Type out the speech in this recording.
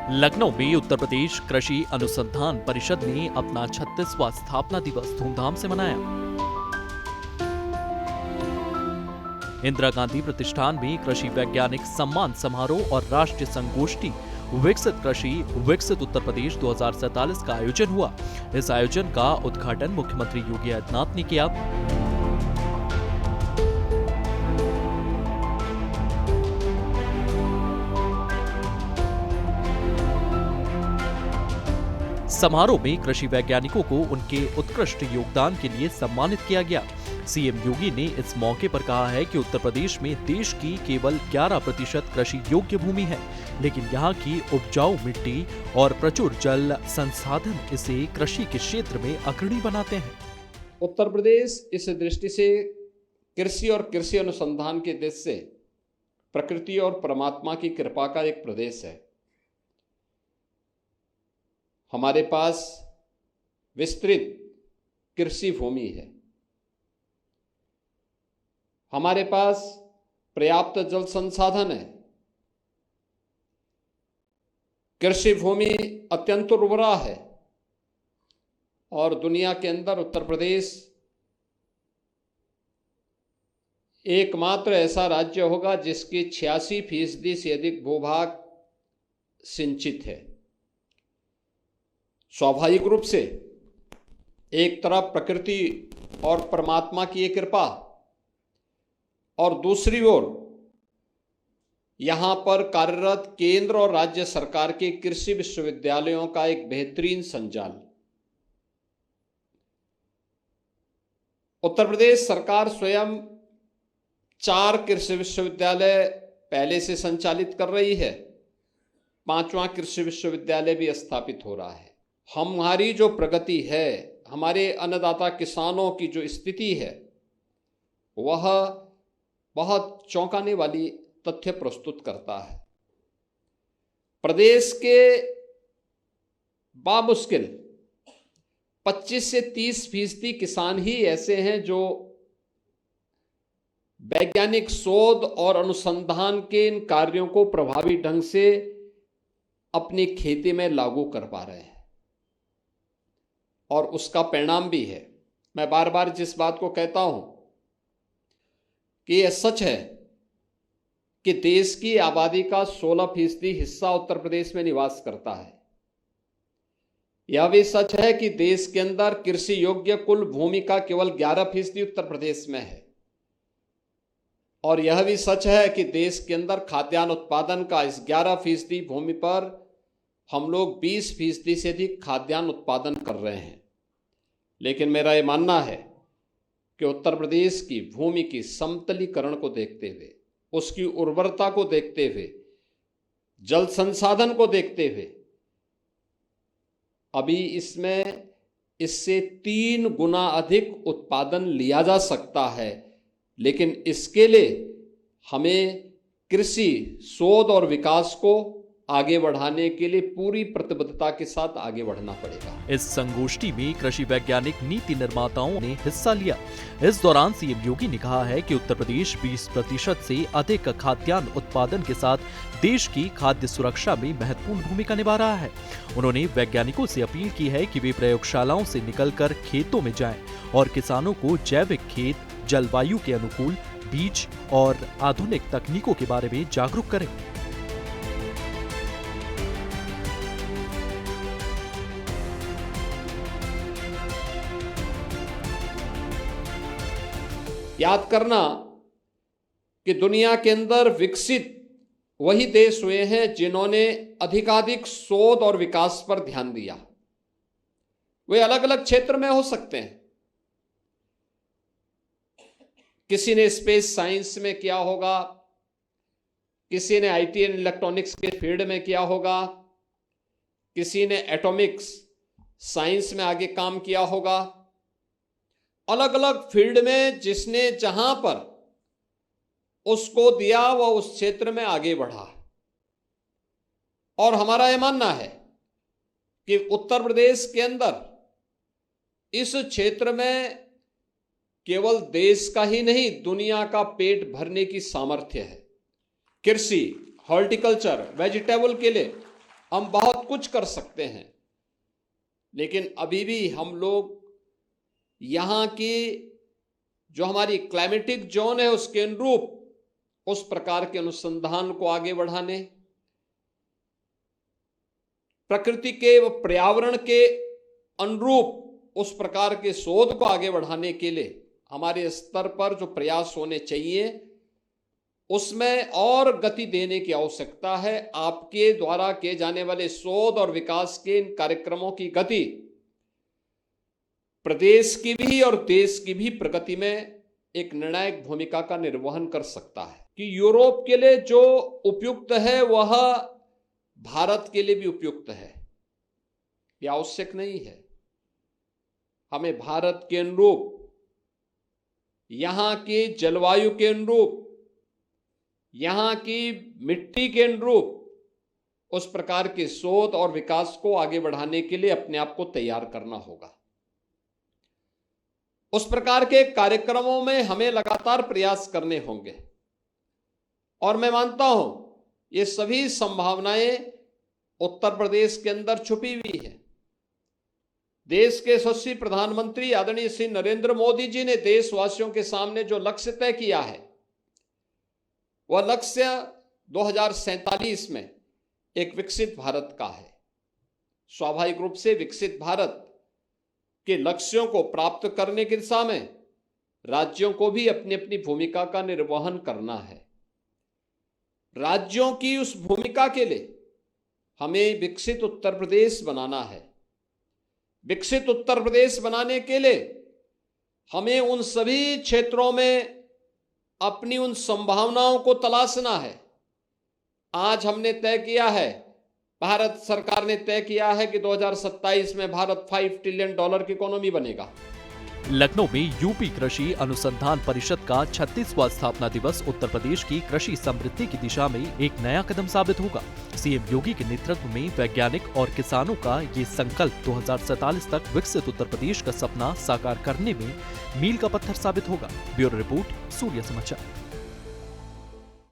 लखनऊ में उत्तर प्रदेश कृषि अनुसंधान परिषद ने अपना 36वां स्थापना दिवस धूमधाम से मनाया। इंदिरा गांधी प्रतिष्ठान में कृषि वैज्ञानिक सम्मान समारोह और राष्ट्रीय संगोष्ठी विकसित कृषि विकसित उत्तर प्रदेश 2047 का आयोजन हुआ। इस आयोजन का उद्घाटन मुख्यमंत्री योगी आदित्यनाथ ने किया। समारोह में कृषि वैज्ञानिकों को उनके उत्कृष्ट योगदान के लिए सम्मानित किया गया। सीएम योगी ने इस मौके पर कहा है कि उत्तर प्रदेश में देश की केवल 11% कृषि योग्य भूमि है, लेकिन यहाँ की उपजाऊ मिट्टी और प्रचुर जल संसाधन इसे कृषि के क्षेत्र में अग्रणी बनाते हैं। उत्तर प्रदेश इस दृष्टि से कृषि और कृषि अनुसंधान के देश से प्रकृति और परमात्मा की कृपा का एक प्रदेश है। हमारे पास विस्तृत कृषि भूमि है, हमारे पास पर्याप्त जल संसाधन है, कृषि भूमि अत्यंत उर्वरा है और दुनिया के अंदर उत्तर प्रदेश एकमात्र ऐसा राज्य होगा जिसके 86% से अधिक भूभाग सिंचित है। स्वाभाविक रूप से एक तरफ प्रकृति और परमात्मा की ये कृपा और दूसरी ओर यहां पर कार्यरत केंद्र और राज्य सरकार के कृषि विश्वविद्यालयों का एक बेहतरीन संजाल। उत्तर प्रदेश सरकार स्वयं 4 कृषि विश्वविद्यालय पहले से संचालित कर रही है, 5वां कृषि विश्वविद्यालय भी स्थापित हो रहा है। हमारी जो प्रगति है, हमारे अन्नदाता किसानों की जो स्थिति है, वह बहुत चौंकाने वाली तथ्य प्रस्तुत करता है। प्रदेश के बामुश्किल 25 से 30% किसान ही ऐसे हैं जो वैज्ञानिक शोध और अनुसंधान के इन कार्यों को प्रभावी ढंग से अपनी खेती में लागू कर पा रहे हैं, और उसका परिणाम भी है। मैं बार बार जिस बात को कहता हूं कि यह सच है कि देश की आबादी का 16% हिस्सा उत्तर प्रदेश में निवास करता है। यह भी सच है कि देश के अंदर कृषि योग्य कुल भूमि का केवल 11% उत्तर प्रदेश में है, और यह भी सच है कि देश के अंदर खाद्यान्न उत्पादन का इस 11% भूमि पर हम लोग 20% से अधिक खाद्यान्न उत्पादन कर रहे हैं। लेकिन मेरा ये मानना है कि उत्तर प्रदेश की भूमि की समतलीकरण को देखते हुए, उसकी उर्वरता को देखते हुए, जल संसाधन को देखते हुए अभी इससे 3 गुना अधिक उत्पादन लिया जा सकता है। लेकिन इसके लिए हमें कृषि शोध और विकास को आगे बढ़ाने के लिए पूरी प्रतिबद्धता के साथ आगे बढ़ना पड़ेगा। इस संगोष्ठी में कृषि वैज्ञानिक नीति निर्माताओं ने हिस्सा लिया। इस दौरान सीएम योगी ने कहा है कि उत्तर प्रदेश 20% से अधिक खाद्यान्न उत्पादन के साथ देश की खाद्य सुरक्षा में महत्वपूर्ण भूमिका निभा रहा है। उन्होंने वैज्ञानिकों से अपील की है कि वे प्रयोगशालाओं से निकलकर खेतों में जाएं और किसानों को जैविक खेत, जलवायु के अनुकूल बीज और आधुनिक तकनीकों के बारे में जागरूक करें। याद करना कि दुनिया के अंदर विकसित वही देश हुए हैं जिन्होंने अधिकाधिक शोध और विकास पर ध्यान दिया। वे अलग अलग क्षेत्र में हो सकते हैं। किसी ने स्पेस साइंस में किया होगा, किसी ने आईटी एंड इलेक्ट्रॉनिक्स के फील्ड में किया होगा, किसी ने एटॉमिक्स साइंस में आगे काम किया होगा। अलग अलग फील्ड में जिसने जहां पर उसको दिया वह उस क्षेत्र में आगे बढ़ा। और हमारा यह मानना है कि उत्तर प्रदेश के अंदर इस क्षेत्र में केवल देश का ही नहीं, दुनिया का पेट भरने की सामर्थ्य है। कृषि, हॉर्टिकल्चर, वेजिटेबल के लिए हम बहुत कुछ कर सकते हैं, लेकिन अभी भी हम लोग यहाँ की जो हमारी क्लाइमेटिक जोन है उसके अनुरूप उस प्रकार के अनुसंधान को आगे बढ़ाने, प्रकृति के व पर्यावरण के अनुरूप उस प्रकार के शोध को आगे बढ़ाने के लिए हमारे स्तर पर जो प्रयास होने चाहिए उसमें और गति देने की आवश्यकता है। आपके द्वारा किए जाने वाले शोध और विकास के इन कार्यक्रमों की गति प्रदेश की भी और देश की भी प्रगति में एक निर्णायक भूमिका का निर्वहन कर सकता है। कि यूरोप के लिए जो उपयुक्त है वह भारत के लिए भी उपयुक्त है, यह आवश्यक नहीं है। हमें भारत के अनुरूप, यहां की जलवायु के अनुरूप, यहां की मिट्टी के अनुरूप उस प्रकार के शोध और विकास को आगे बढ़ाने के लिए अपने आप को तैयार करना होगा। उस प्रकार के कार्यक्रमों में हमें लगातार प्रयास करने होंगे और मैं मानता हूं ये सभी संभावनाएं उत्तर प्रदेश के अंदर छुपी हुई है। देश के यशस्वी प्रधानमंत्री आदरणीय श्री नरेंद्र मोदी जी ने देशवासियों के सामने जो लक्ष्य तय किया है वह लक्ष्य 2047 में एक विकसित भारत का है। स्वाभाविक रूप से विकसित भारत के लक्ष्यों को प्राप्त करने की दिशा में राज्यों को भी अपनी अपनी भूमिका का निर्वहन करना है। राज्यों की उस भूमिका के लिए हमें विकसित उत्तर प्रदेश बनाना है। विकसित उत्तर प्रदेश बनाने के लिए हमें उन सभी क्षेत्रों में अपनी उन संभावनाओं को तलाशना है। आज हमने तय किया है, भारत सरकार ने तय किया है कि 2027 में भारत $5 ट्रिलियन की इकोनॉमी बनेगा। लखनऊ में यूपी कृषि अनुसंधान परिषद का 36वां स्थापना दिवस उत्तर प्रदेश की कृषि समृद्धि की दिशा में एक नया कदम साबित होगा। सीएम योगी के नेतृत्व में वैज्ञानिक और किसानों का ये संकल्प 2047 तक विकसित उत्तर प्रदेश का सपना साकार करने में मील का पत्थर साबित होगा। ब्यूरो रिपोर्ट, सूर्य समाचार।